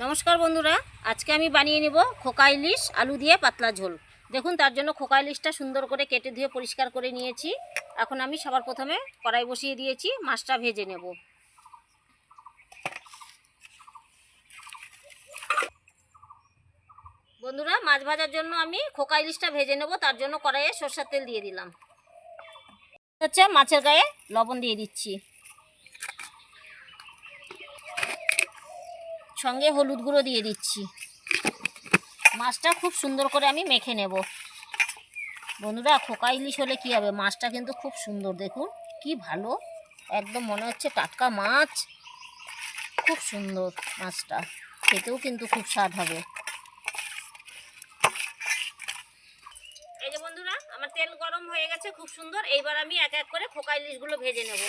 নমস্কার বন্ধুরা, আজকে আমি বানিয়ে নেব খোকা ইলিশ আলু দিয়ে পাতলা ঝোল। দেখুন, তার জন্য খোকা ইলিশটা সুন্দর করে কেটে ধুয়ে পরিষ্কার করে নিয়েছি। এখন আমি সবার প্রথমে কড়াই বসিয়ে দিয়েছি, মাছটা ভেজে নেব। বন্ধুরা, মাছ ভাজার জন্য আমি খোকা ইলিশটা ভেজে নেব, তার জন্য কড়াইয়ে সরষের তেল দিয়ে দিলাম। মাছের গায়ে লবণ দিয়ে দিচ্ছি, সঙ্গে হলুদ গুঁড়ো দিয়ে দিচ্ছি। মাছটা খুব সুন্দর করে আমি মেখে নেব। বন্ধুরা, খোকা ইলিশ হলে কী হবে, মাছটা কিন্তু খুব সুন্দর, দেখুন কি ভালো, একদম মনে হচ্ছে টাটকা মাছ। খুব সুন্দর মাছটা, খেতেও কিন্তু খুব স্বাদ হবে। এই যে বন্ধুরা, আমার তেল গরম হয়ে গেছে খুব সুন্দর। এইবার আমি এক এক করে খোকা ইলিশগুলো ভেজে নেব।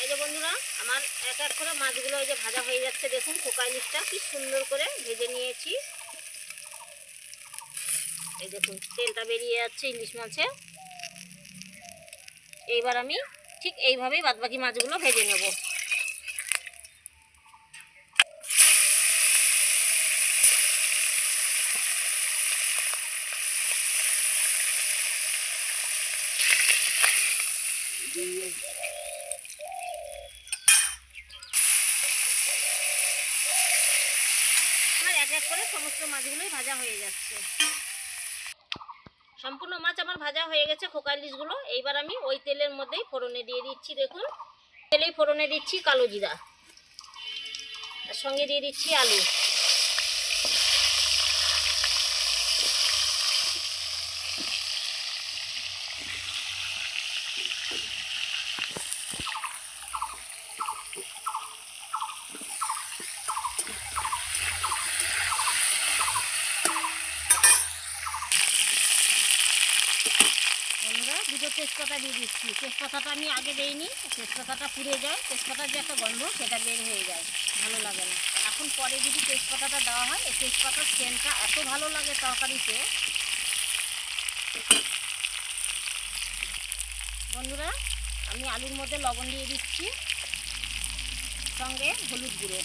এই যে বন্ধুরা, আমার এক এক করে মাছগুলো এই যে ভাজা হয়ে যাচ্ছে। দেখুন খোকা ইলিশটা কি সুন্দর করে ভেজে নিয়েছি। এই দেখুন তেলটা বেরিয়ে যাচ্ছে ইলিশ মাছে। এইবার আমি ঠিক এইভাবেই বাদবাকি মাছগুলো ভেজে নেব। আমার এক এক করে সমস্ত মাছগুলোই ভাজা হয়ে যাচ্ছে। সম্পূর্ণ মাছ আমার ভাজা হয়ে গেছে খোকা ইলিশগুলো। এইবার আমি ওই তেলের মধ্যেই ফোড়নে দিয়ে দিচ্ছি। দেখুন, তেলেই ফোড়নে দিচ্ছি কালো জিরা, আর সঙ্গে দিয়ে দিচ্ছি আলু। দুটো তেজপাতা দিয়ে দিচ্ছি। তেজপাতাটা আমি আগে দিইনি, তেজপাতাটা পুড়ে যায়, তেজপাতার যে একটা গন্ধ সেটা বের হয়ে যায়, ভালো লাগে না। এখন পরে যদি তেজপাতাটা দেওয়া হয়, এই তেজপাতার সেন্টটা এত ভালো লাগে তরকারিতে। বন্ধুরা, আমি আলুর মধ্যে লবণ দিয়ে দিচ্ছি, সঙ্গে হলুদ গুঁড়ো।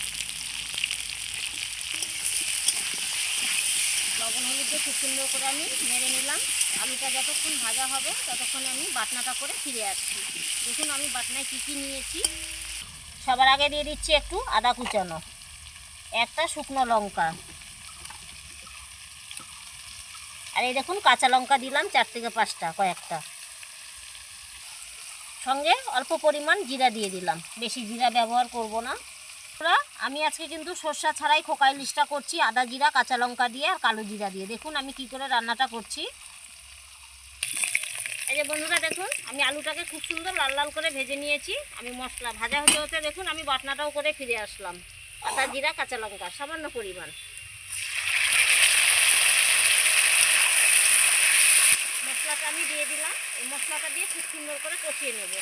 লবণ হলুদ দিয়ে খুব সুন্দর করে আমি নেড়ে নিলাম। আলুটা যতক্ষণ ভাজা হবে ততক্ষণে আমি বাটনাটা করে ফিরে আসছি। দেখুন আমি বাটনায় কী কী নিয়েছি। সবার আগে দিয়ে দিচ্ছি একটু আদা কুচানো, একটা শুকনো লঙ্কা, আর এই দেখুন কাঁচা লঙ্কা দিলাম 4 থেকে 5টা, কয়েকটা। সঙ্গে অল্প পরিমাণ জিরা দিয়ে দিলাম, বেশি জিরা ব্যবহার করব না। আমি আজকে কিন্তু সরষা ছাড়াই খোকা ইলিশটা করছি, আদা জিরা কাঁচা লঙ্কা দিয়ে আর কালো জিরা দিয়ে। দেখুন আমি কি করে রান্নাটা করছি। এই যে বন্ধুরা, দেখুন আমি আলুটাকে খুব সুন্দর লাল লাল করে ভেজে নিয়েছি। আমি মশলা ভাজা হতে হতে দেখুন আমি বাটনাটাও করে ফিরে আসলাম। আদা জিরা কাঁচা লঙ্কা সামান্য পরিমাণ, মশলাটা আমি দিয়ে দিলাম। এই মশলাটা দিয়ে খুব সুন্দর করে কষিয়ে নেব।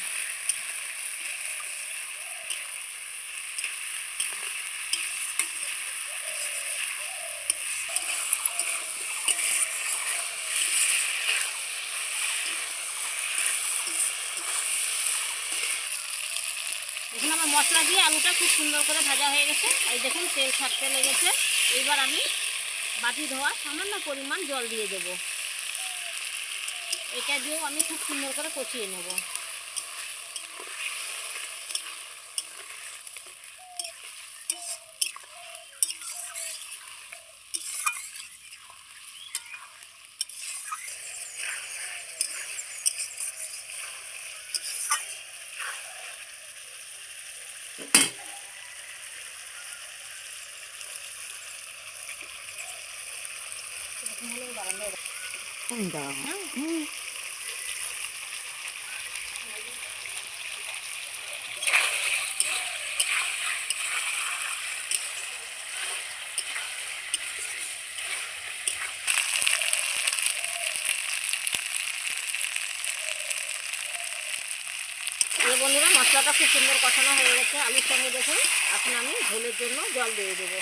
দেখুন আমার মশলা দিয়ে আলুটা খুব সুন্দর করে ভাজা হয়ে গেছে। এই দেখুন তেল ছাড়তে লেগেছে। এইবার আমি বাটি ধোয়া সামান্য পরিমাণ জল দিয়ে দেব। এটা দিয়েও আমি খুব সুন্দর করে কষিয়ে নেব। এই বন্ধুরা মশলাটা খুব সুন্দর কষানো হয়ে গেছে আলুর সঙ্গে। দেখুন এখন আমি ঝোলের জন্য জল দিয়ে দেবো।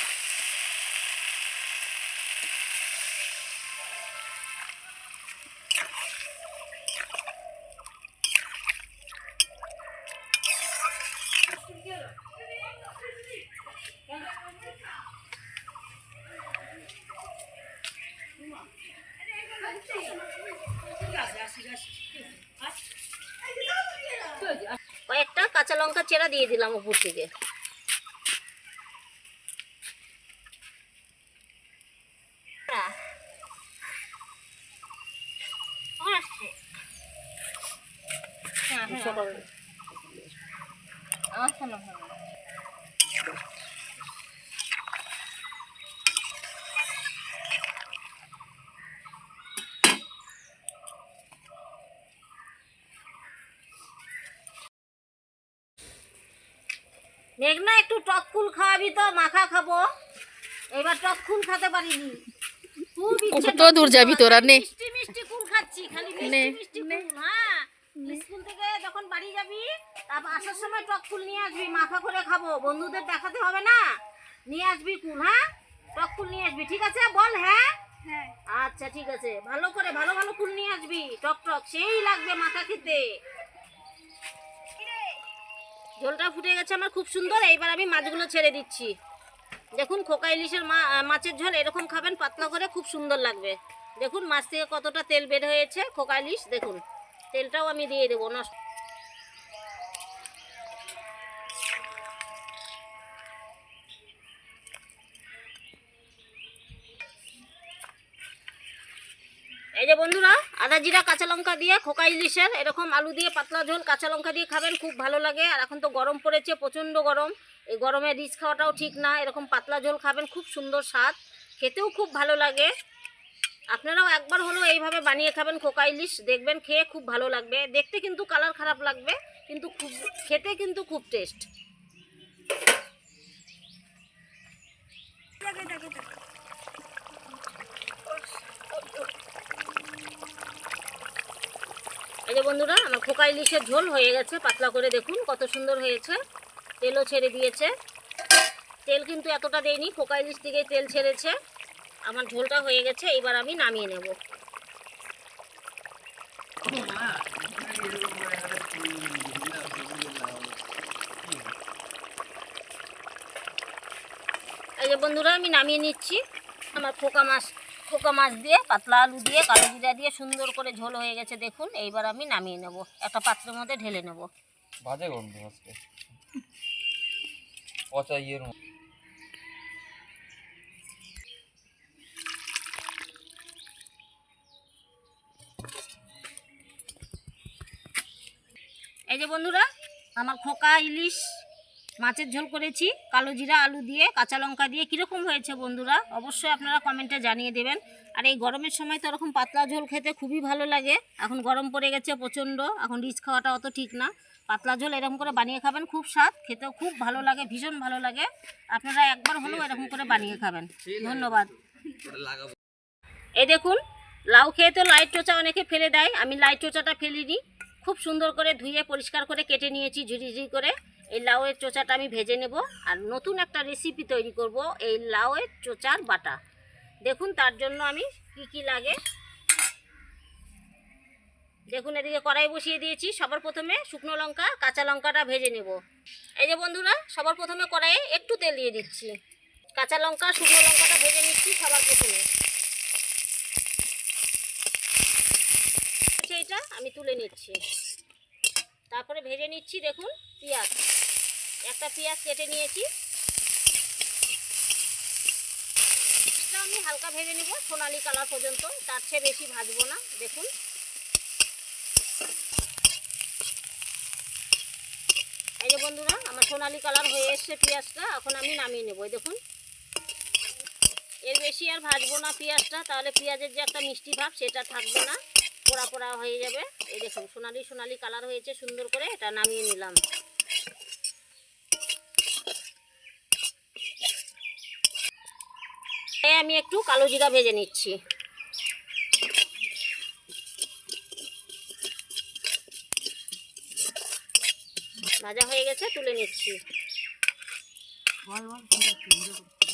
কয়েকটা কাঁচা লঙ্কা চেরা দিয়ে দিলাম উপর থেকে। মেঘনা একটু টক কুল খাওয়াবি তো, মাখা খাবো। এবার টক কুল খেতে পারিনি। কত দূর যাবি তোরা? নে মিষ্টি মিষ্টি কুল খাচ্ছি, খালি মিষ্টি মিষ্টি কুল। হ্যাঁ, স্কুল থেকে যখন বাড়ি যাবি তারপর আসার সময় টক কুল নিয়ে আসবি, মাখা করে খাবো। বন্ধুদের দেখাতে হবে না, নিয়ে আসবি কুল। হ্যাঁ, টক কুল নিয়ে আসবি, ঠিক আছে? বল হ্যাঁ। আচ্ছা ঠিক আছে, ভালো করে ভালো ভালো কুল নিয়ে আসবি, টক টক সেই লাগবে মাখা খেতে। ঝোলটা ফুটে গেছে আমার খুব সুন্দর। এইবার আমি মাছগুলো ছেড়ে দিচ্ছি। দেখুন খোকা ইলিশের মাছের ঝোল এরকম খাবেন পাতলা করে, খুব সুন্দর লাগবে। দেখুন মাছ থেকে কতটা তেল বের হয়েছে। খোকা ইলিশ দেখুন, তেলটাও আমি দিয়ে দেবো নষ্ট। এই যে বন্ধুরা, আদা জিরা কাঁচা লঙ্কা দিয়ে খোকা ইলিশের এরকম আলু দিয়ে পাতলা ঝোল কাঁচা লঙ্কা দিয়ে খাবেন, খুব ভালো লাগে। আর এখন তো গরম পড়েছে, প্রচণ্ড গরম। এই গরমে রিচ খাওয়াটাও ঠিক না। এরকম পাতলা ঝোল খাবেন, খুব সুন্দর স্বাদ, খেতেও খুব ভালো লাগে। আপনারাও একবার হলেও এইভাবে বানিয়ে খাবেন খোকা ইলিশ, দেখবেন খেয়ে খুব ভালো লাগবে। দেখতে কিন্তু কালার খারাপ লাগবে, কিন্তু খুব খেতে কিন্তু খুব টেস্ট। এই যে বন্ধুরা, আমার খোকা ইলিশের ঝোল হয়ে গেছে পাতলা করে। দেখুন কত সুন্দর হয়েছে, তেলও ছেড়ে দিয়েছে। তেল কিন্তু এতটা দেয়নি, খোকা ইলিশ থেকে তেল ছেড়েছে। আমার ঝোলটা হয়ে গেছে, এবার আমি নামিয়ে নেব। এই যে বন্ধুরা, আমি নামিয়ে নিচ্ছি। আমার খোকা মাছ দিয়ে পাতলা আলু দিয়ে কালো জিরা দিয়ে সুন্দর করে ঝোল হয়ে গেছে। দেখুন এইবার আমি নামিয়ে নেব, একটা পাত্রের মধ্যে ঢেলে নেব। বাজে গন্ধ আজকে, পচা ইয়ের মতো। এই যে বন্ধুরা, আমার খোকা ইলিশ মাছের ঝোল করেছি কালো জিরা আলু দিয়ে কাঁচা লঙ্কা দিয়ে। কীরকম হয়েছে বন্ধুরা অবশ্যই আপনারা কমেন্টে জানিয়ে দেবেন। আর এই গরমের সময় তো এরকম পাতলা ঝোল খেতে খুবই ভালো লাগে। এখন গরম পড়ে গেছে প্রচণ্ড, এখন রিচ খাওয়াটা অত ঠিক না। পাতলা ঝোল এরকম করে বানিয়ে খাবেন, খুব স্বাদ, খেতেও খুব ভালো লাগে, ভীষণ ভালো লাগে। আপনারা একবার হলেও এরকম করে বানিয়ে খাবেন। ধন্যবাদ। এই দেখুন, লাউ খেয়ে তো লাইট চোচা অনেকে ফেলে দেয়, আমি লাইট চোচাটা ফেলিনি। খুব সুন্দর করে ধুয়ে পরিষ্কার করে কেটে নিয়েছি ঝুড়ি করে। এই লাউয়ের চোচাটা আমি ভেজে নেব, আর নতুন একটা রেসিপি তৈরি করব এই লাউয়ের চোচার বাটা। দেখুন তার জন্য আমি কি লাগে দেখুন। এদিকে কড়াই বসিয়ে দিয়েছি। সবার প্রথমে শুকনো লঙ্কা কাঁচা লঙ্কাটা ভেজে নেব। এই যে বন্ধুরা, সবার প্রথমে কড়াইয়ে একটু তেল দিয়ে দিচ্ছি। কাঁচা লঙ্কা শুকনো লঙ্কাটা ভেজে নিচ্ছি সবার প্রথমে। এটা আমি তুলে নিচ্ছি। তারপরে ভেজে নিচ্ছি দেখুন পেঁয়াজ, একটা পেঁয়াজ কেটে নিয়েছি। আমি হালকা ভেজে নিব সোনালি কালার পর্যন্ত, তার চেয়ে বেশি ভাজবো না। দেখুন এই যে বন্ধুরা, আমার সোনালি কালার হয়ে এসছে পেঁয়াজটা, এখন আমি নামিয়ে নেব। দেখুন এর বেশি আর ভাজবো না পেঁয়াজটা, তাহলে পেঁয়াজের যে একটা মিষ্টি ভাব সেটা থাকবে না, পোড়া পোড়া হয়ে যাবে। এই দেখুন সোনালি কালার হয়েছে সুন্দর করে, এটা নামিয়ে নিলাম। আমি একটু কালো জিরা ভেজে নিচ্ছি। ভাজা হয়ে গেছে, তুলে নিচ্ছি।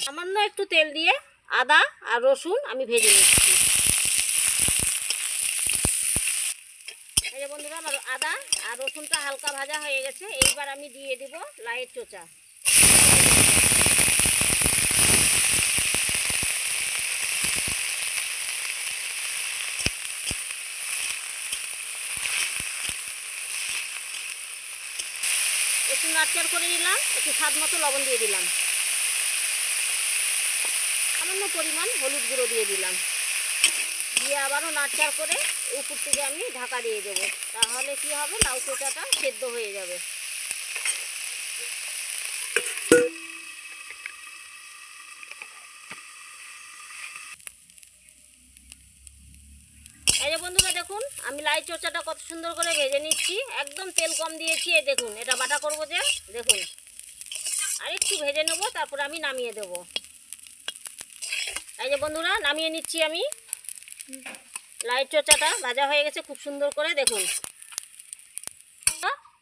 সামান্য একটু তেল দিয়ে আদা আর রসুন আমি ভেজে নিচ্ছি। এই যে বন্ধুরা, আমার আদা আর রসুনটা হালকা ভাজা হয়ে গেছে। এইবার আমি দিয়ে দিব লাইয়ের চোচা। একটু নাড়চাড় করে নিলাম, একটু স্বাদ মতো লবণ দিয়ে দিলাম, সামান্য পরিমাণ হলুদ গুঁড়ো দিয়ে দিলাম, দিয়ে আবারও নাড়চাড় করে উপর থেকে আমি ঢাকা দিয়ে দেবো। তাহলে কি হবে, লাউ চোচাটা সেদ্ধ হয়ে যাবে। এই যে বন্ধুরা দেখুন, আমি লাই চোচাটা কত সুন্দর করে ভেজে নিচ্ছি, একদম তেল কম দিয়েছি। এই দেখুন, এটা বাটা করবো যে, দেখুন আর একটু ভেজে নেবো, তারপর আমি নামিয়ে দেব। এই যে বন্ধুরা, নামিয়ে নিচ্ছি আমি। লাই চোচাটা ভাজা হয়ে গেছে খুব সুন্দর করে, দেখুন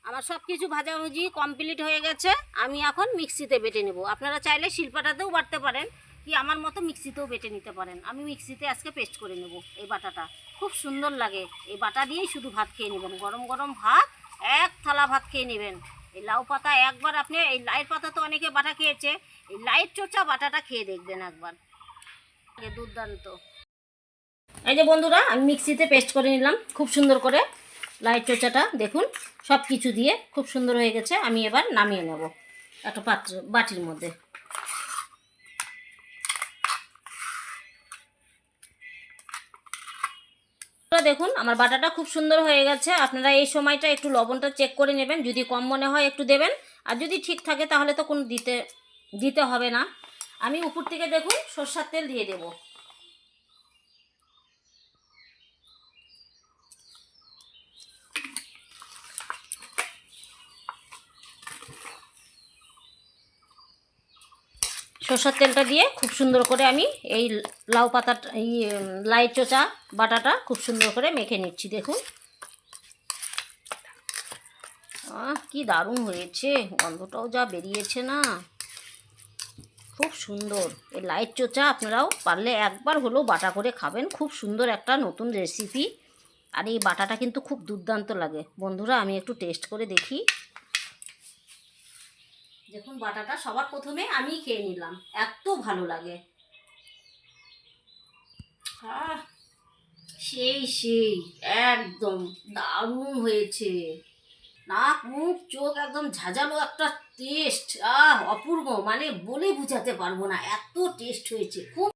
আমার সব কিছু ভাজাভুজি কমপ্লিট হয়ে গেছে। আমি এখন মিক্সিতে বেটে নেব। আপনারা চাইলে শিলপাটাতেও বাটতে পারেন, কি আমার মতো মিক্সিতেও বেটে নিতে পারেন। আমি মিক্সিতে আজকে পেস্ট করে নেব। এই বাটাটা খুব সুন্দর লাগে, এই বাটা দিয়েই শুধু ভাত খেয়ে নেবেন। গরম গরম ভাত, এক থালা ভাত খেয়ে নেবেন। এই লাউ পাতা একবার আপনি, এই লাইয়ের পাতা তো অনেকে বাটা খেয়েছে, এই লাইয়ের চোচা বাটাটা খেয়ে দেখবেন একবার, দুর্দান্ত। এই যে বন্ধুরা, আমি মিক্সিতে পেস্ট করে নিলাম খুব সুন্দর করে লাইয়ের চোচাটা। দেখুন সব কিছু দিয়ে খুব সুন্দর হয়ে গেছে। আমি এবার নামিয়ে নেব একটা বাটির মধ্যে। দেখুন আমার বাটাটা খুব সুন্দর হয়ে গেছে। আপনারা এই সময়টা একটু লবণটা চেক করে নেবেন, যদি কম মনে হয় একটু দেবেন, আর যদি ঠিক থাকে তাহলে তো কোনো দিতে হবে না। আমি উপর থেকে দেখুন সরষের তেল দিয়ে দেব। সরষের তেলটা দিয়ে খুব সুন্দর করে আমি এই লাউ পাতাটা, এই লাই চোচা বাটাটা খুব সুন্দর করে মেখে নিচ্ছি। দেখুন কি দারুণ হয়েছে, গন্ধটাও যা বেরিয়েছে না, খুব সুন্দর। এই লাই চোচা আপনারাও পারলে একবার হলেও বাটা করে খাবেন, খুব সুন্দর একটা নতুন রেসিপি। আর এই বাটাটা কিন্তু খুব দুর্দান্ত লাগে বন্ধুরা। আমি একটু টেস্ট করে দেখি। দেখুন বাটাটা সবার প্রথমে আমি খেয়ে নিলাম, এত ভালো লাগে। সেই একদম দারুণ হয়েছে। নাক মুখ চোখ একদম ঝাঁঝালো একটা টেস্ট, অপূর্ব, মানে বলে বোঝাতে পারবো না, এত টেস্ট হয়েছে খুব।